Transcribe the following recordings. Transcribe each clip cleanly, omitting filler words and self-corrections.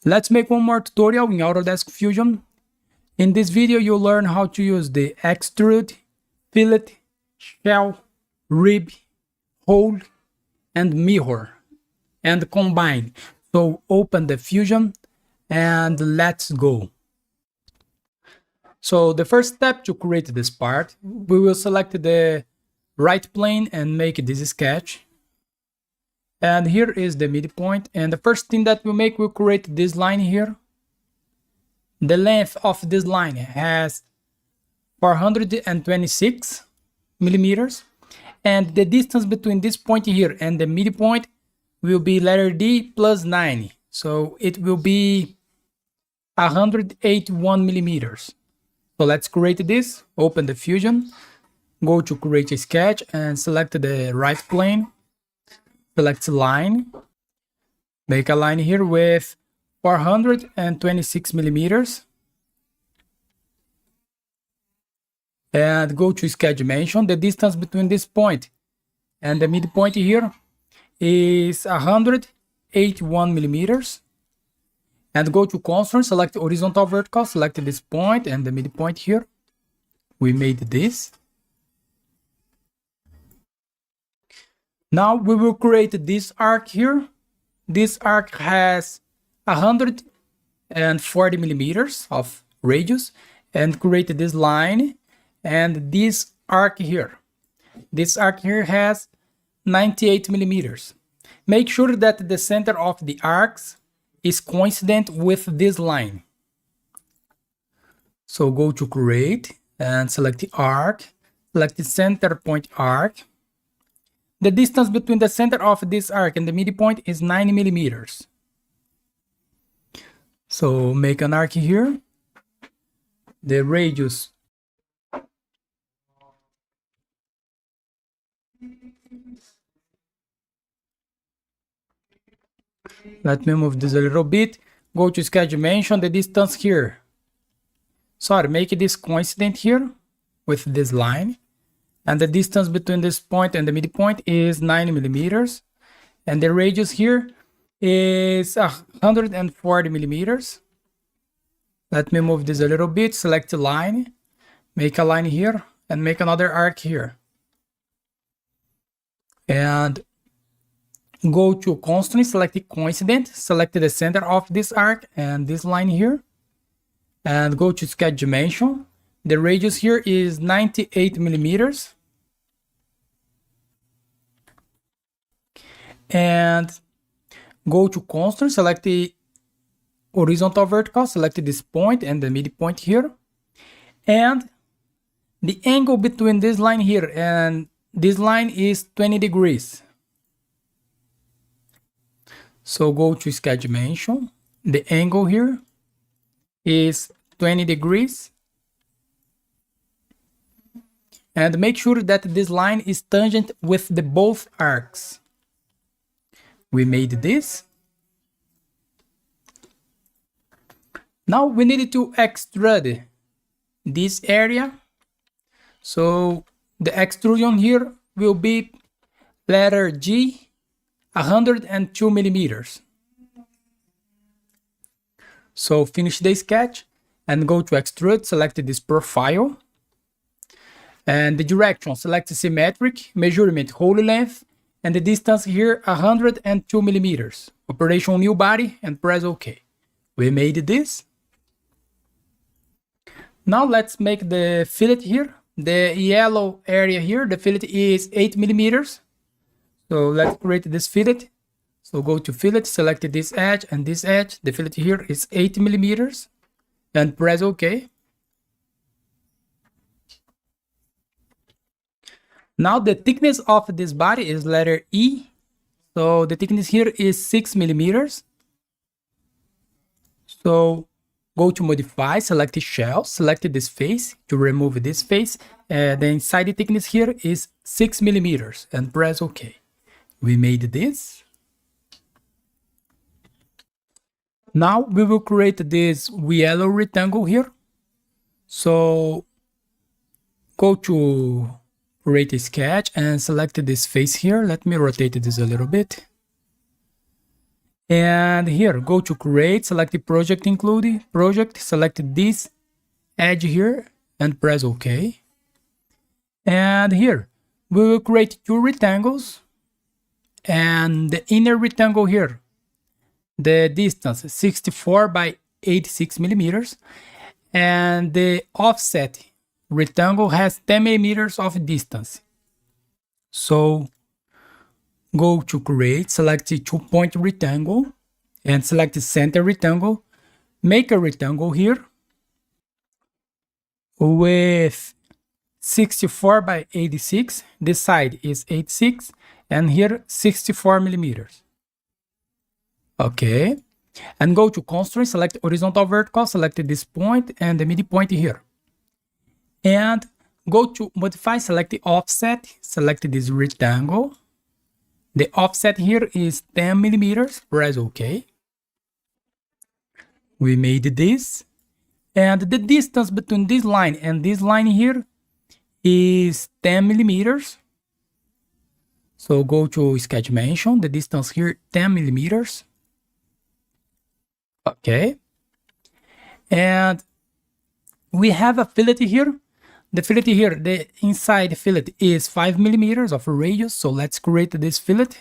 Let's make one more tutorial in Autodesk Fusion. In this video, you'll learn how to use the extrude, fillet, shell, rib, hole, and mirror, and combine. So open the Fusion and let's go. So the first step to create this part, we will select the right plane and make this sketch. And here is the midpoint. And the first thing that we'll make, we'll create this line here. The length of this line has 426 millimeters. And the distance between this point here and the midpoint will be letter D plus 9. So it will be 181 millimeters. So let's create this. Open the Fusion. Go to create a sketch and select the right plane. Select line. Make a line here with 426 millimeters. And go to sketch dimension. The distance between this point and the midpoint here is 181 millimeters. And go to constraint, select horizontal vertical, select this point and the midpoint here. We made this. Now we will create this arc here. This arc has 140 millimeters of radius, and create this line and this arc here. This arc here has 98 millimeters. Make sure that the center of the arcs is coincident with this line. So go to create and select the arc, select the center point arc. The distance between the center of this arc and the midpoint is 9 millimeters. So make an arc here. The radius let me move this a little bit. Go to sketch dimension, the distance here. Sorry, make this coincident here with this line. And the distance between this point and the midpoint is 9 millimeters. And the radius here is 140 millimeters. Let me move this a little bit. Select the line. Make a line here and make another arc here. And go to constraint, select the coincident, select the center of this arc and this line here. And go to sketch dimension. The radius here is 98 millimeters. And go to constraint, select the horizontal vertical, select this point and the midpoint here. And the angle between this line here and this line is 20 degrees. So go to sketch dimension. The angle here is 20 degrees. And make sure that this line is tangent with the both arcs. We made this. Now we need to extrude this area. So the extrusion here will be letter G, 102 millimeters. So finish the sketch and go to extrude, select this profile. And the direction, select symmetric, measurement, whole length, and the distance here 102 millimeters. Operation new body and press OK. We made this. Now let's make the fillet here. The yellow area here, the fillet is 8 millimeters. So let's create this fillet. So go to fillet, select this edge and this edge. The fillet here is 8 millimeters and press OK. Now the thickness of this body is letter E. So the thickness here is 6 millimeters. So go to modify, select the shell, select this face to remove this face. The inside thickness here is 6 millimeters and press OK. We made this. Now we will create this yellow rectangle here. So go to create a sketch and select this face here. Let me rotate this a little bit. And here, go to create, select the project include, project, select this edge here and press OK. And here, we will create two rectangles. And the inner rectangle here, the distance 64 by 86 millimeters. And the offset rectangle has 10 millimeters of distance. So go to create, select the 2-point rectangle and select the center rectangle. Make a rectangle here with 64 by 86. This side is 86 and here 64 millimeters. Okay. And go to constraint, select horizontal vertical, select this point and the midpoint here. And go to modify, select the offset, select this rectangle. The offset here is 10 millimeters, press OK. We made this. And the distance between this line and this line here is 10 millimeters. So go to sketch dimension, the distance here 10 millimeters. Okay. And we have a fillet here. The fillet here, the inside fillet is 5 millimeters of radius. So let's create this fillet.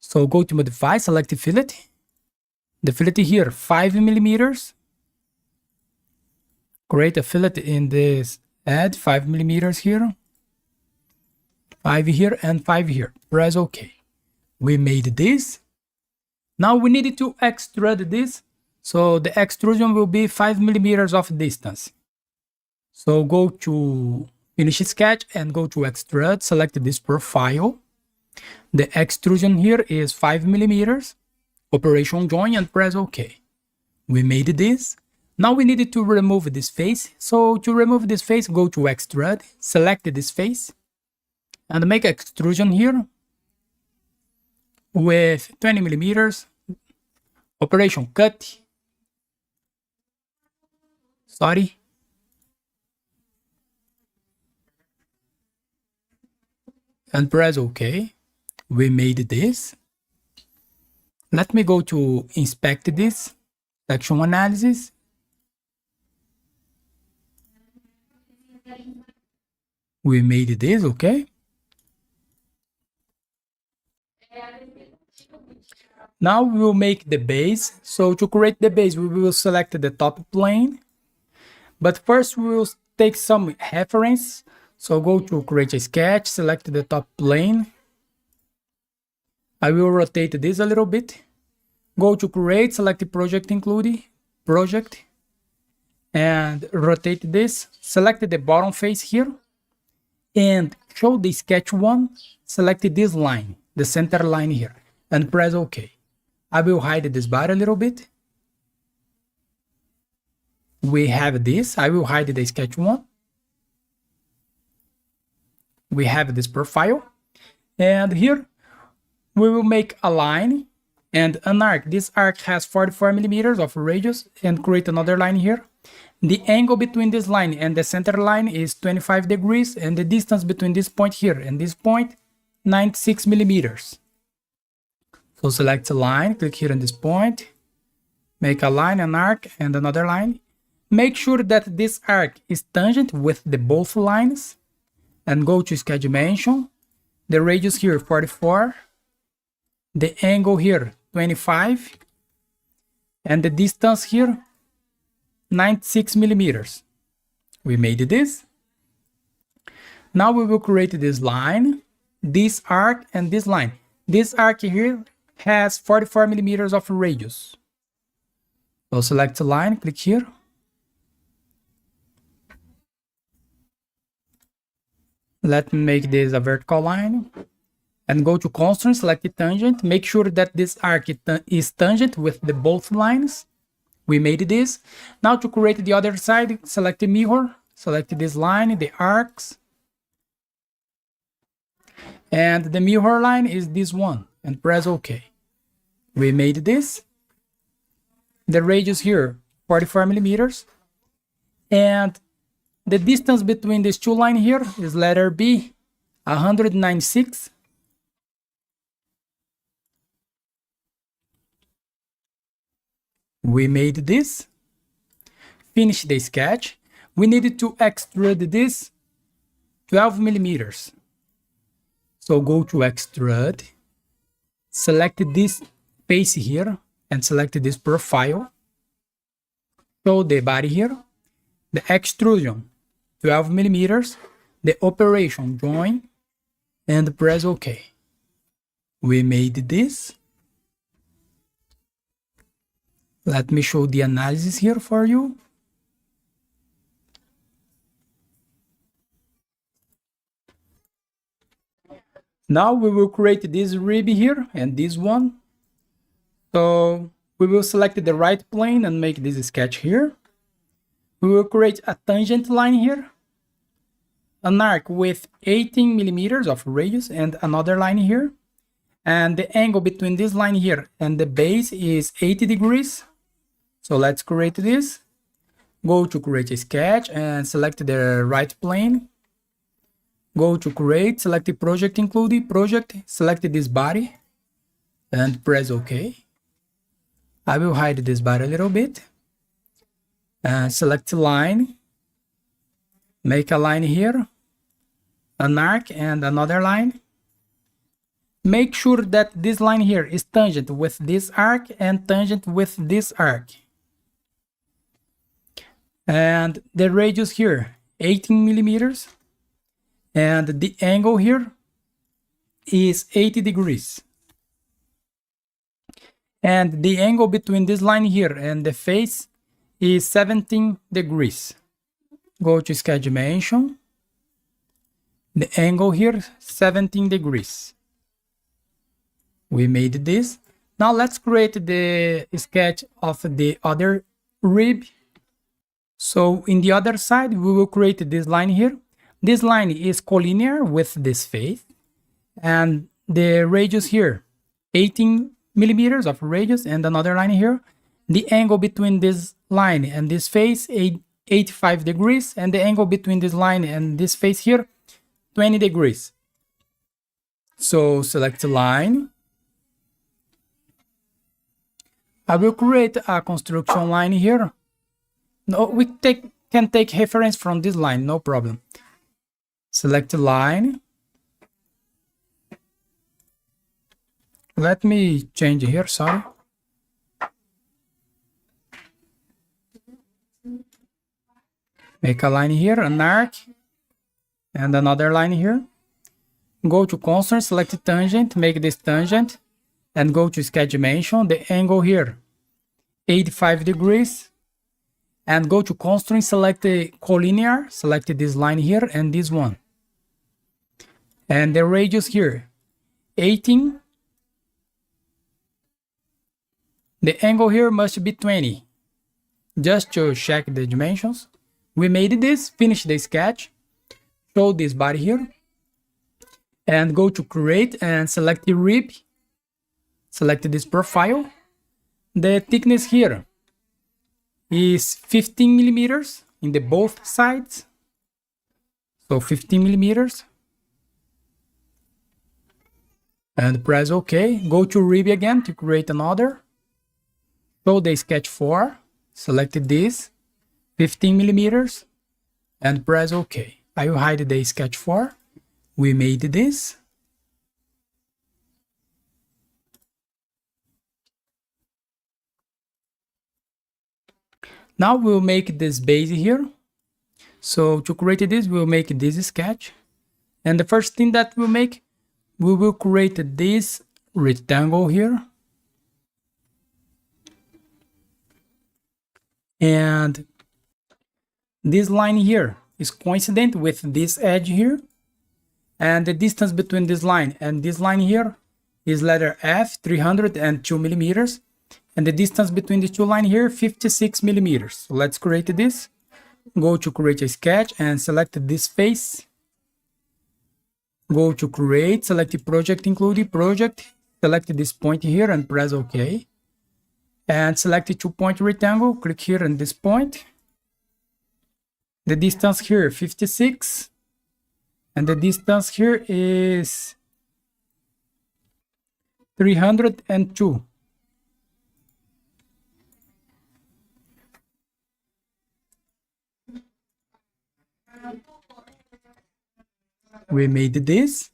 So go to modify, select the fillet. The fillet here, 5 millimeters. Create a fillet in this edge, 5 millimeters here. 5 here and 5 here. Press OK. We made this. Now we need to extrude this. So the extrusion will be 5 millimeters of distance. So go to finish sketch and go to extrude, select this profile. The extrusion here is 5 millimeters. Operation join and press OK. We made this. Now we need to remove this face. So to remove this face, go to extrude, select this face and make extrusion here with 20 millimeters. Operation cut. Sorry. And press OK. We made this. Let me go to inspect this. Section analysis. We made this, okay? Now we will make the base. So to create the base, we will select the top plane. But first we will take some reference. So go to create a sketch, select the top plane. I will rotate this a little bit. Go to create, select the project include, project. And rotate this, select the bottom face here. And show the sketch one, select this line, the center line here. And press OK. I will hide this bar a little bit. We have this. I will hide the sketch one. We have this profile. And here we will make a line and an arc. This arc has 44 millimeters of radius and create another line here. The angle between this line and the center line is 25 degrees and the distance between this point here and this point, 96 millimeters. So select a line, click here on this point, make a line, an arc, and another line. Make sure that this arc is tangent with the both lines and go to sketch dimension. The radius here 44, the angle here 25, and the distance here 96 millimeters. We made this. Now we will create this line, this arc, and this line. This arc here has 44 millimeters of radius. So select a line, click here. Let me make this a vertical line. And go to constraint, select the tangent. Make sure that this arc is tangent with the both lines. We made this. Now to create the other side, select the mirror, select this line, the arcs. And the mirror line is this one, and press OK. We made this. The radius here, 44 millimeters. And the distance between these two lines here is letter B, 196. We made this. Finish the sketch. We need to extrude this 12 millimeters. So go to Extrude, select this face here, and select this profile. Show the body here, the extrusion 12 millimeters, the operation join, and press OK. We made this. Let me show the analysis here for you. Now we will create this rib here and this one. So we will select the right plane and make this sketch here. We will create a tangent line here, an arc with 18 millimeters of radius, and another line here. And the angle between this line here and the base is 80 degrees. So let's create this. Go to create a sketch and select the right plane. Go to create, select the project, include the project, select this body, and press OK. I will hide this body a little bit. Select line, make a line here, an arc and another line. Make sure that this line here is tangent with this arc and tangent with this arc. And the radius here, 18 millimeters. And the angle here is 80 degrees. And the angle between this line here and the face is 17 degrees. Go to sketch dimension. The angle here, 17 degrees. We made this. Now let's create the sketch of the other rib. So in the other side, we will create this line here. This line is collinear with this face, and the radius here, 18 millimeters of radius, and another line here. The angle between this line and this face, 85 degrees, and the angle between this line and this face here, 20 degrees. So select line. I will create a construction line here. No, we can take reference from this line, no problem. Select line. Let me change here, sorry. Make a line here, an arc, and another line here. Go to constraint, select tangent, make this tangent, and go to sketch dimension. The angle here, 85 degrees. And go to constraint, select the collinear, select this line here and this one. And the radius here, 18. The angle here must be 20. Just to check the dimensions. We made this, finish the sketch, show this body here. And go to create and select the rib. Select this profile. The thickness here is 15 millimeters in the both sides. So 15 millimeters. And press OK. Go to rib again to create another. Show the sketch 4. Select this, 15 millimeters, and press OK. I will hide the sketch 4. We made this. Now we'll make this base here. So to create this, we'll make this sketch. And the first thing that we'll make, we will create this rectangle here. And this line here is coincident with this edge here. And the distance between this line and this line here is letter F, 302 millimeters. And the distance between the two lines here, 56 millimeters. So let's create this. Go to create a sketch and select this face. Go to create, select the project, include the project. Select this point here and press OK. And select the 2-point rectangle. Click here on this point. The distance here, 56. And the distance here is 302. We made this.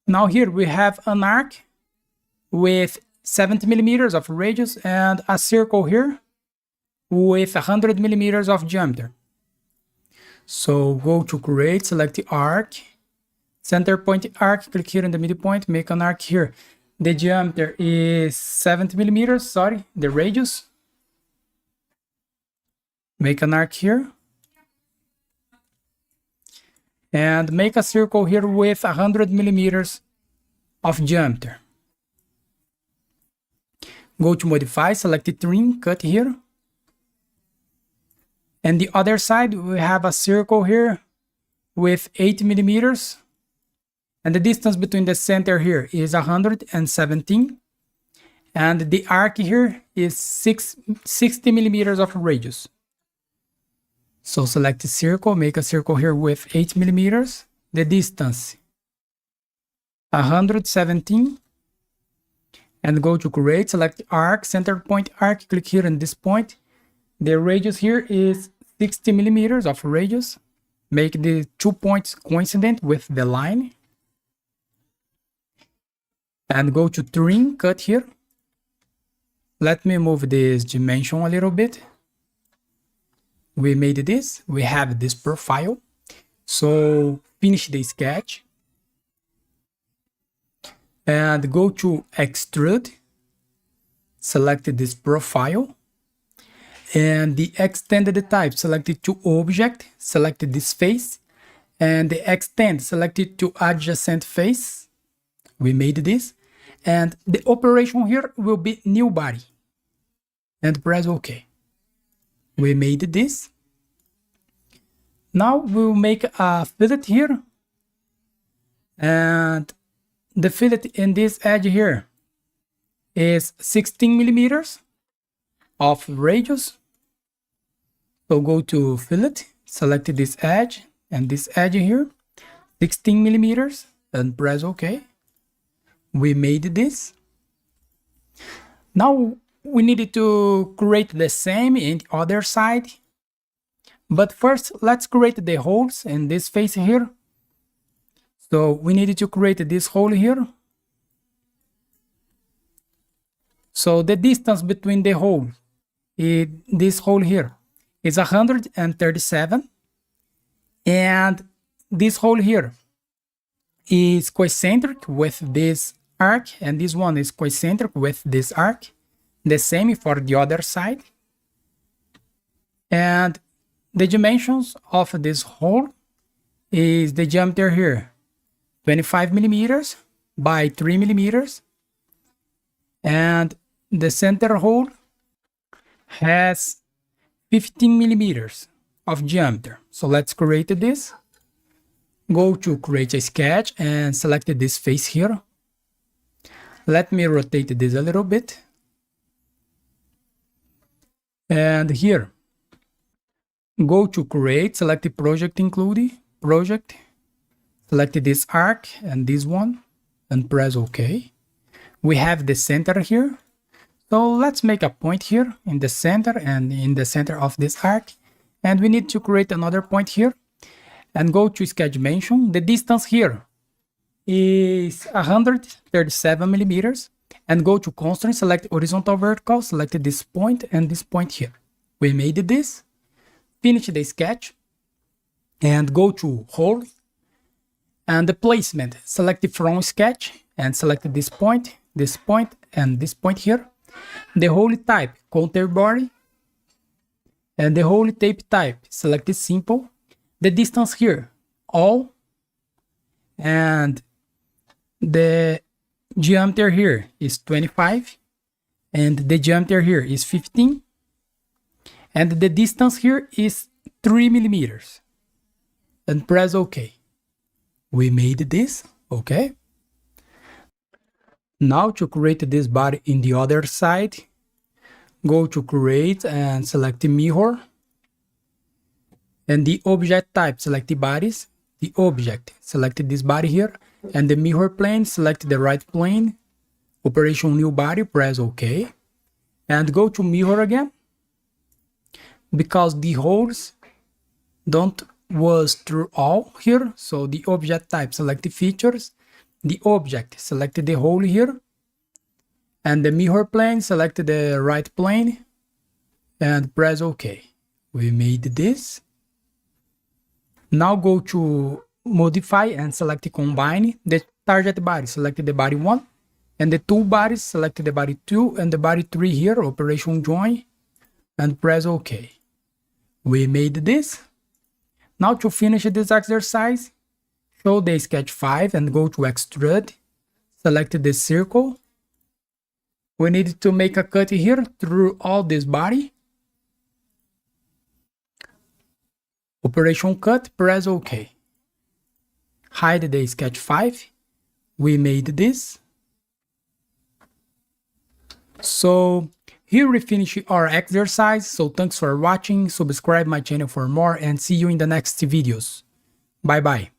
Now here we have an arc with 70 millimeters of radius and a circle here with 100 millimeters of diameter. So go to create, select the arc, center point arc, click here in the midpoint, make an arc here. The diameter is 70 millimeters, sorry, the radius. Make an arc here. And make a circle here with 100 millimeters of diameter. Go to modify, select the trim, cut here. And the other side, we have a circle here with 80 millimeters. And the distance between the center here is 117. And the arc here is 60 millimeters of radius. So select the circle, make a circle here with 8 millimeters. The distance 117. And go to create, select the arc, center point arc, click here in this point. The radius here is 60 millimeters of radius. Make the 2 points coincident with the line. And go to trim, cut here. Let me move this dimension a little bit. We made this, we have this profile. So finish the sketch. And go to Extrude. Select this profile. And the extended type, select it to object, select this face. And the extend, select it to adjacent face. We made this. And the operation here will be new body. And press OK. We made this. Now we'll make a fillet here. And the fillet in this edge here is 16 millimeters of radius. So go to fillet, select this edge and this edge here, 16 millimeters, and press OK. We made this. Now we needed to create the same in the other side. But first, let's create the holes in this face here. So we needed to create this hole here. So the distance between the hole, this hole here, is 137. And this hole here is concentric with this arc, and this one is concentric with this arc. The same for the other side. And the dimensions of this hole is the diameter here, 25 millimeters by 3 millimeters. And the center hole has 15 millimeters of diameter. So let's create this. Go to create a sketch and select this face here. Let me rotate this a little bit. And here, go to create, select the project included, project, select this arc and this one, and press OK. We have the center here. So let's make a point here in the center and in the center of this arc. And we need to create another point here. And go to sketch dimension. The distance here is 137 millimeters. And go to constraint, select horizontal vertical, select this point and this point here. We made this. Finish the sketch. And go to hole. And the placement, select the from sketch and select this point, and this point here. The hole type, contour body. And the hole tape type, select this simple. The distance here, all. And the diameter here is 25. And the diameter here is 15. And the distance here is 3 millimeters. And press OK. We made this, okay? Now to create this body in the other side, go to create and select the mirror. And the object type, select the bodies. The object, select this body here. And the mirror plane, select the right plane. Operation new body, press OK. And go to mirror again. Because the holes don't was through all here. So the object type, select the features, the object, select the hole here, and the mirror plane, select the right plane, and press OK. We made this. Now go to modify and select combine the target body, select the body 1, and the two bodies, select the body 2 and the body 3 here, operation join, and press OK. We made this. Now to finish this exercise, show the sketch 5 and go to extrude, select the circle. We need to make a cut here through all this body. Operation cut, press OK. Hide the sketch 5. We made this. So here we finish our exercise. So thanks for watching. Subscribe my channel for more and see you in the next videos. Bye bye.